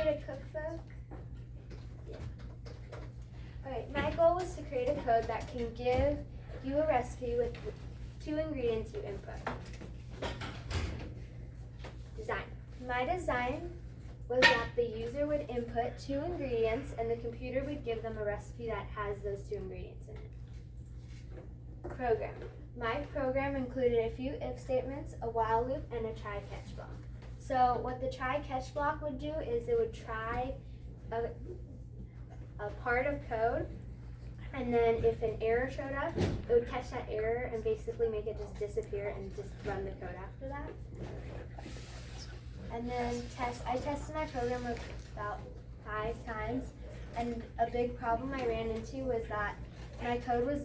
a cookbook? Yeah. Alright, my goal was to create a code that can give you a recipe with 2 ingredients you input. Design. My design was that the user would input 2 ingredients and the computer would give them a recipe that has those 2 ingredients in it. Program. My program included a few if statements, a while loop, and a try-catch block. So what the try-catch block would do is it would try a part of code, and then if an error showed up, it would catch that error and basically make it just disappear and just run the code after that. And then I tested my program about 5 times, and a big problem I ran into was that my code was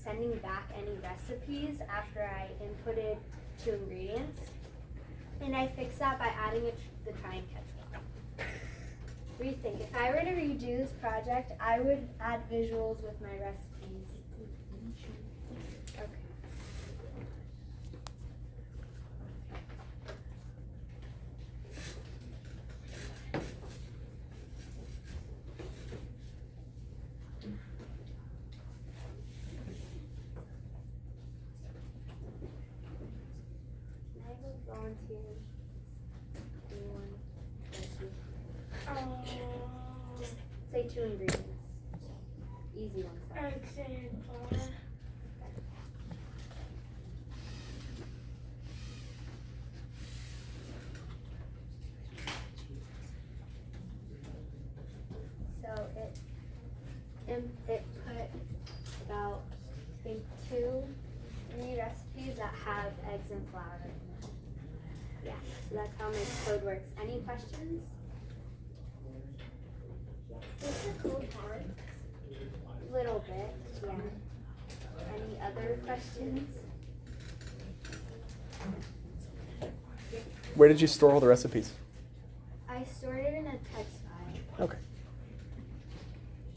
sending back any recipes after I inputted 2 ingredients. And I fixed that by adding the try and catch block. Rethink. If I were to redo this project, I would add visuals with my recipes. Okay. Volunteer. Just say 2 ingredients. Easy ones. Eggs and flour. So it put about I think 3 recipes that have eggs and flour in them. Yeah, so that's how my code works. Any questions? Is the code hard? Little bit, yeah. Any other questions? Where did you store all the recipes? I stored it in a text file. Okay.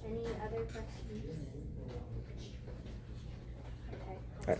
Any other questions? Okay. All right.